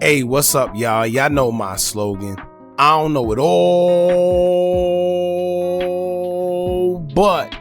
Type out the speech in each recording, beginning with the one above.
Hey, what's up, y'all? Y'all know my slogan. I don't know it all, but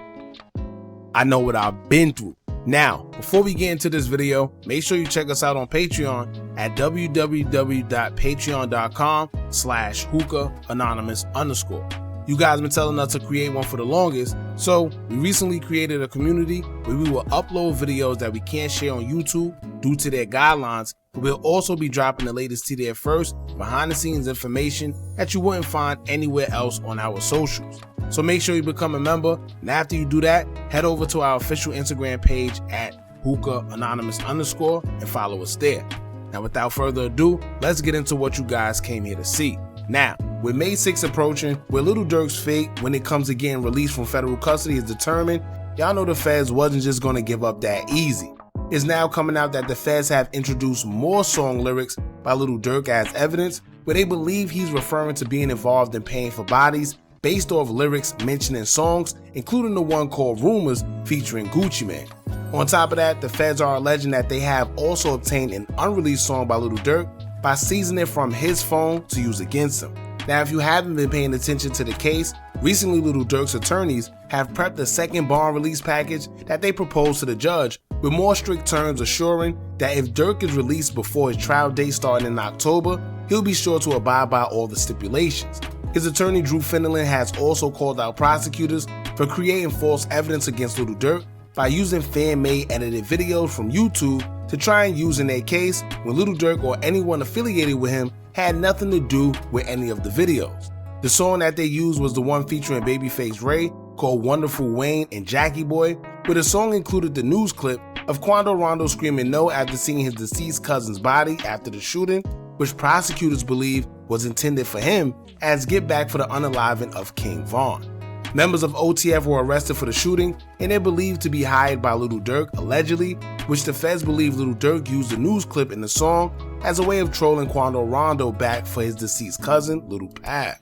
I know what I've been through. Now, before we get into this video, make sure you check us out on Patreon at www.patreon.com/Hookah Anonymous _. You guys been telling us to create one for the longest, so we recently created a community where we will upload videos that we can't share on YouTube due to their guidelines, but we'll also be dropping the latest to there first, behind the scenes information that you wouldn't find anywhere else on our socials. So make sure you become a member, and after you do that, head over to our official Instagram page at Hookah Anonymous _ and follow us there. Now without further ado, let's get into what you guys came here to see. Now, with May 6th approaching, where Lil Durk's fate when it comes to getting released from federal custody is determined, y'all know the feds wasn't just gonna give up that easy. It's now coming out that the feds have introduced more song lyrics by Lil Durk as evidence, where they believe he's referring to being involved in paying for bodies based off lyrics mentioned in songs, including the one called Rumors featuring Gucci Mane. On top of that, the feds are alleging that they have also obtained an unreleased song by Lil Durk by seizing it from his phone to use against him. Now, if you haven't been paying attention to the case, recently Lil Durk's attorneys have prepped a second bond release package that they proposed to the judge, with more strict terms assuring that if Durk is released before his trial date starting in October, he'll be sure to abide by all the stipulations. His attorney Drew Fenelon has also called out prosecutors for creating false evidence against Lil Durk by using fan-made edited videos from YouTube to try and use in their case when Lil Durk or anyone affiliated with him had nothing to do with any of the videos. The song that they used was the one featuring Babyface Ray called Wonderful Wayne and Jackie Boy, where the song included the news clip of Quando Rondo screaming no after seeing his deceased cousin's body after the shooting, which prosecutors believe was intended for him as get back for the unaliving of King Von. Members of OTF were arrested for the shooting, and they're believed to be hired by Lil Durk allegedly, which the feds believe Lil Durk used the news clip in the song as a way of trolling Quando Rondo back for his deceased cousin, Lil Pav.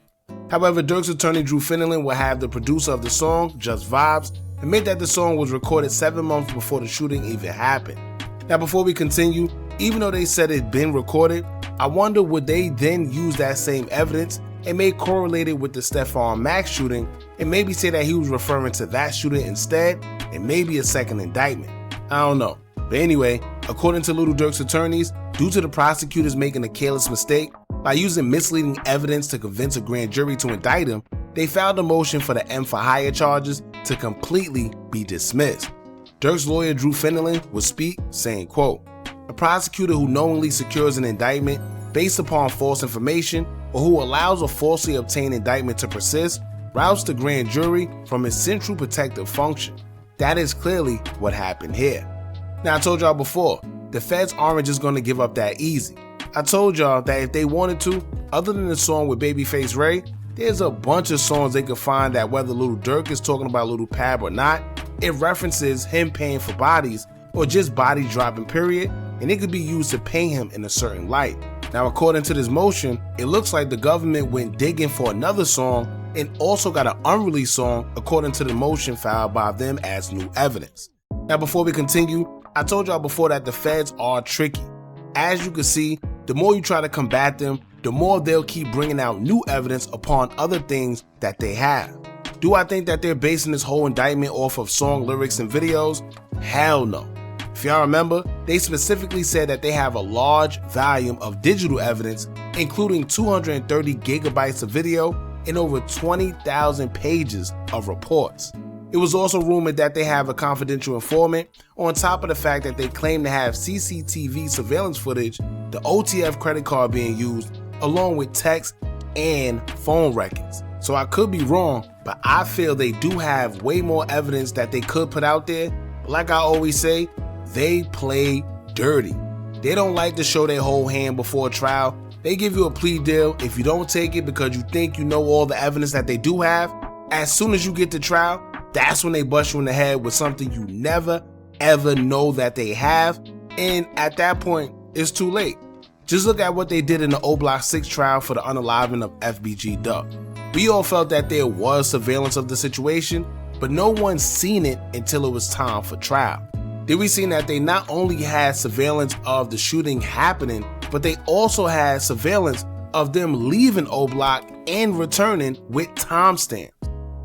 However, Durk's attorney Drew Fenelon will have the producer of the song, Just Vibes, admit that the song was recorded 7 months before the shooting even happened. Now before we continue, even though they said it'd been recorded, I wonder would they then use that same evidence and may correlate it with the Stephon Max shooting and maybe say that he was referring to that shooting instead and maybe a second indictment. I don't know. But anyway, according to Lil Durk's attorneys, due to the prosecutors making a careless mistake by using misleading evidence to convince a grand jury to indict him, they filed a motion for the M for hire charges to completely be dismissed. Durk's lawyer Drew Fenelon would speak, saying, quote, "A prosecutor who knowingly secures an indictment based upon false information or who allows a falsely obtained indictment to persist routes the grand jury from its central protective function." That is clearly what happened here. Now I told y'all before, the feds aren't just going to give up that easy. I told y'all that if they wanted to, other than the song with Babyface Ray, there's a bunch of songs they could find that whether Lil Durk is talking about Lil Pav or not, it references him paying for bodies or just body dropping period, and it could be used to paint him in a certain light. Now according to this motion, it looks like the government went digging for another song and also got an unreleased song according to the motion filed by them as new evidence. Now before we continue, I told y'all before that the feds are tricky. As you can see, the more you try to combat them, the more they'll keep bringing out new evidence upon other things that they have. Do I think that they're basing this whole indictment off of song lyrics and videos? Hell no. If y'all remember, they specifically said that they have a large volume of digital evidence, including 230 gigabytes of video and over 20,000 pages of reports. It was also rumored that they have a confidential informant, on top of the fact that they claim to have CCTV surveillance footage, the OTF credit card being used, along with text and phone records. So I could be wrong, but I feel they do have way more evidence that they could put out there. But like I always say, they play dirty. They don't like to show their whole hand before a trial. They give you a plea deal. If you don't take it because you think you know all the evidence that they do have, as soon as you get to trial, that's when they bust you in the head with something you never ever know that they have, and at that point, it's too late. Just look at what they did in the Oblock 6 trial for the unaliving of FBG Duck. We all felt that there was surveillance of the situation, but no one seen it until it was time for trial. Then we seen that they not only had surveillance of the shooting happening, but they also had surveillance of them leaving oblock and returning with timestamps.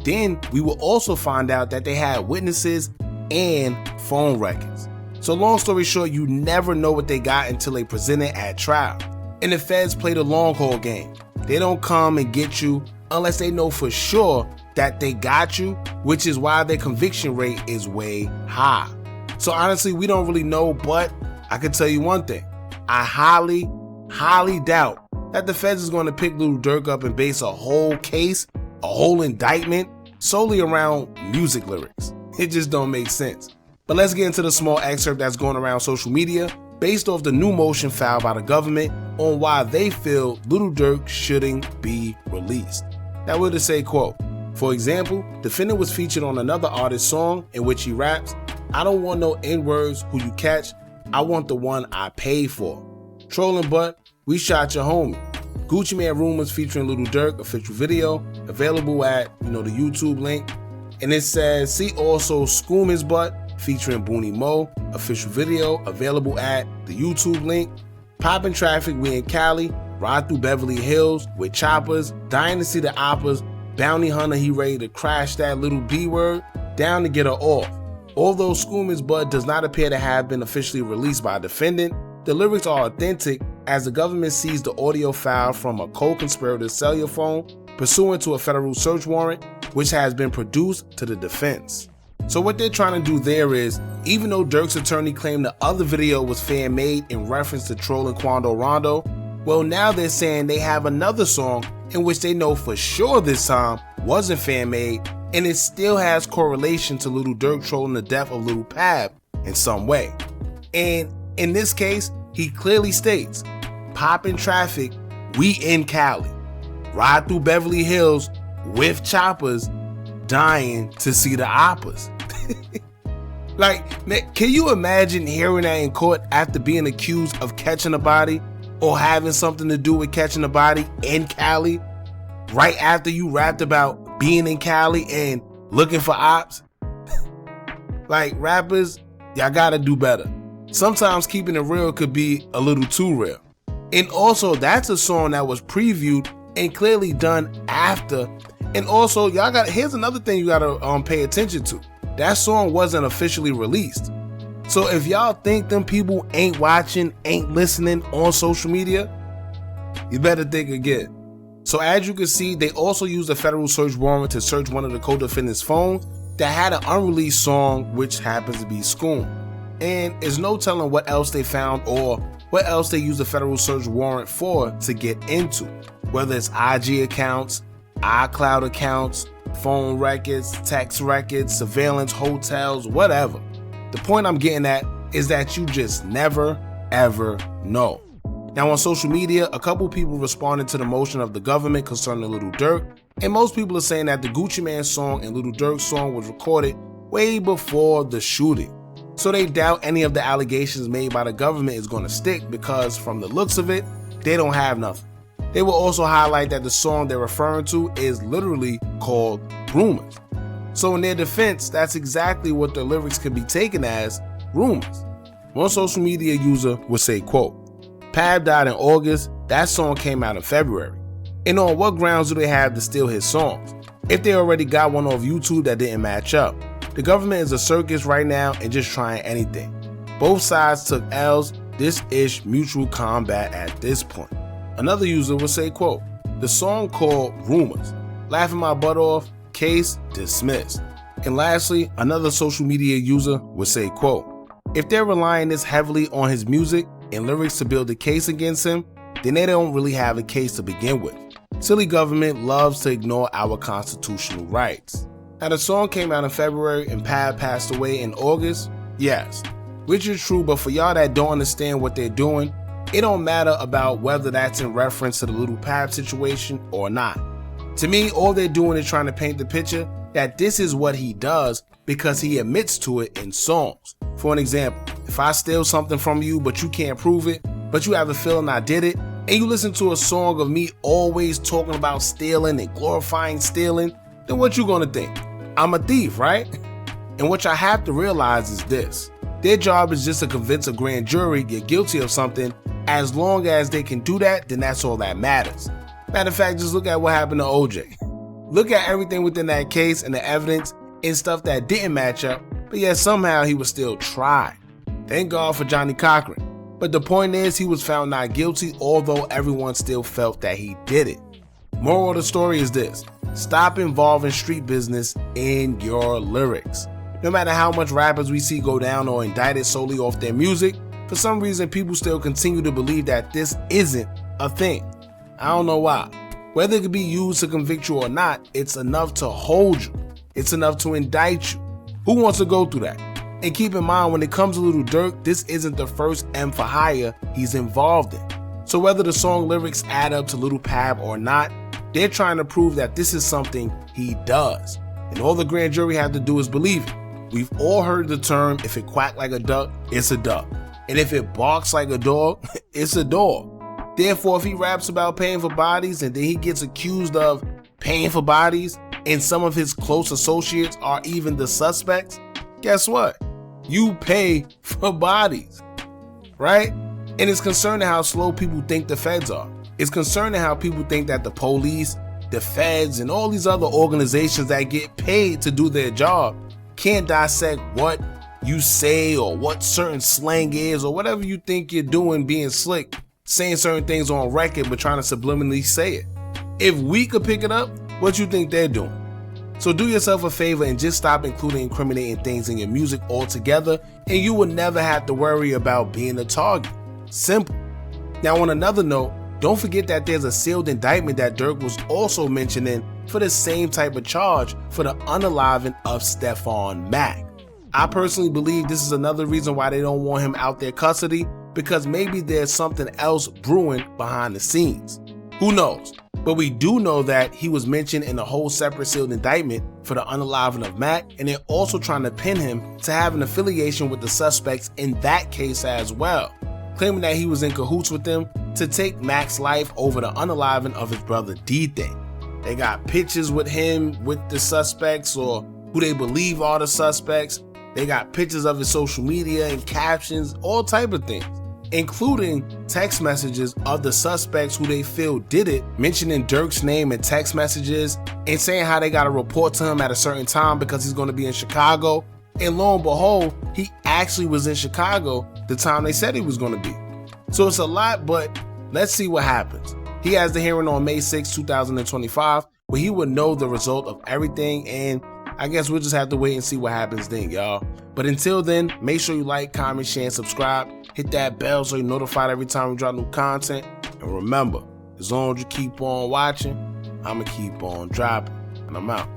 Then we will also find out that they had witnesses and phone records. So long story short, you never know what they got until they present it at trial. And the feds play the long haul game. They don't come and get you unless they know for sure that they got you, which is why their conviction rate is way high. So honestly, we don't really know, but I can tell you one thing. I highly doubt that the feds is going to pick Lil Durk up and base a whole case, a whole indictment, solely around music lyrics. It just don't make sense. But let's get into the small excerpt that's going around social media based off the new motion filed by the government on why they feel Lil Durk shouldn't be released. That would say, quote, for example, defendant was featured on another artist's song in which he raps, "I don't want no N-words who you catch, I want the one I paid for. Trolling but, we shot your homie." Gucci Mane Rumors featuring Lil Durk official video, available at, the YouTube link. And it says, see also Schoom His Butt featuring Booney Mo, official video, available at the YouTube link. Poppin' Traffic, we in Cali, ride through Beverly Hills with choppers, dying to see the oppas, bounty hunter, he ready to crash that little B word, down to get her off. Although Schoom His Butt does not appear to have been officially released by a defendant, the lyrics are authentic as the government seized the audio file from a co-conspirator's cellular phone pursuant to a federal search warrant, which has been produced to the defense. So what they're trying to do there is, even though Durk's attorney claimed the other video was fan-made in reference to trolling Quando Rondo, well now they're saying they have another song in which they know for sure this time wasn't fan-made and it still has correlation to Lil Durk trolling the death of Lil Pab in some way. And in this case, he clearly states, "Poppin' Traffic, we in Cali, ride through Beverly Hills with choppers, dying to see the oppas." Like, man, can you imagine hearing that in court after being accused of catching a body or having something to do with catching a body in Cali, right after you rapped about being in Cali and looking for ops? Like, rappers, y'all gotta do better. Sometimes keeping it real could be a little too real. And also, that's a song that was previewed and clearly done after. And also, here's another thing you gotta pay attention to. That song wasn't officially released. So if y'all think them people ain't watching, ain't listening on social media, you better think again. So as you can see, they also used a federal search warrant to search one of the co-defendants' phones that had an unreleased song, which happens to be Schoom. And there's no telling what else they found or what else they used a federal search warrant for to get into. Whether it's IG accounts, iCloud accounts, phone records, text records, surveillance, hotels, whatever. The point I'm getting at is that you just never, ever know. Now on social media, a couple people responded to the motion of the government concerning Lil Durk, and most people are saying that the Gucci Mane song and Lil Durk's song was recorded way before the shooting. So they doubt any of the allegations made by the government is going to stick because from the looks of it, they don't have nothing. They will also highlight that the song they're referring to is literally called Rumors. So in their defense, that's exactly what the lyrics could be taken as, rumors. One social media user would say, quote, "Pab died in August, that song came out in February. And on what grounds do they have to steal his songs? If they already got one off YouTube that didn't match up. The government is a circus right now and just trying anything. Both sides took L's, this ish mutual combat at this point." Another user would say, quote, "The song called Rumors, laughing my butt off, case dismissed." And lastly, another social media user would say, quote, "If they're relying this heavily on his music and lyrics to build a case against him, then they don't really have a case to begin with. Silly government loves to ignore our constitutional rights." Now the song came out in February and Pab passed away in August, yes, which is true, but for y'all that don't understand what they're doing, it don't matter about whether that's in reference to the Lil Pab situation or not. To me, all they're doing is trying to paint the picture that this is what he does because he admits to it in songs. For an example, if I steal something from you but you can't prove it, but you have a feeling I did it, and you listen to a song of me always talking about stealing and glorifying stealing, then what you gonna think? I'm a thief, right? And what y'all have to realize is this, Their job is just to convince a grand jury you're guilty of something. As long as they can do that, then that's all that matters. Matter of fact, just look at what happened to OJ. Look at everything within that case and the evidence and stuff that didn't match up, but yet somehow he was still tried. Thank God for Johnny Cochran. But the point is, he was found not guilty, although everyone still felt that he did it. Moral of the story is this: stop involving street business in your lyrics. No matter how much rappers we see go down or indicted solely off their music, for some reason people still continue to believe that this isn't a thing. I don't know why. Whether it could be used to convict you or not, it's enough to hold you. It's enough to indict you. Who wants to go through that? And keep in mind, when it comes to Lil Durk, this isn't the first M for hire he's involved in. So whether the song lyrics add up to Lil Pab or not, they're trying to prove that this is something he does. And all the grand jury had to do is believe it. We've all heard the term, if it quack like a duck, it's a duck. And if it barks like a dog, it's a dog. Therefore, if he raps about paying for bodies and then he gets accused of paying for bodies and some of his close associates are even the suspects, guess what? You pay for bodies, right? And it's concerning how slow people think the feds are. It's concerning how people think that the police, the feds, and all these other organizations that get paid to do their job can't dissect what you say or what certain slang is or whatever you think you're doing, being slick, saying certain things on record but trying to subliminally say it. If we could pick it up, what you think they're doing? So do yourself a favor and just stop including incriminating things in your music altogether, and you will never have to worry about being a target. Simple. Now, on another note, don't forget that there's a sealed indictment that Durk was also mentioning for the same type of charge for the unaliving of Stephon Mack. I personally believe this is another reason why they don't want him out their custody, because maybe there's something else brewing behind the scenes. Who knows? But we do know that he was mentioned in a whole separate sealed indictment for the unaliving of Mack, and they're also trying to pin him to have an affiliation with the suspects in that case as well, claiming that he was in cahoots with them to take Mack's life over the unaliving of his brother D-Thing. They got pictures with him with the suspects or who they believe are the suspects. They got pictures of his social media and captions, all type of things, including text messages of the suspects who they feel did it, mentioning Durk's name in text messages and saying how they got to report to him at a certain time because he's going to be in Chicago. And lo and behold, he actually was in Chicago the time they said he was going to be. So it's a lot, but let's see what happens. He has the hearing on May 6, 2025, where he will know the result of everything, and I guess we'll just have to wait and see what happens then, y'all. But until then, make sure you like, comment, share, and subscribe. Hit that bell so you're notified every time we drop new content. And remember, as long as you keep on watching, I'ma keep on dropping. And I'm out.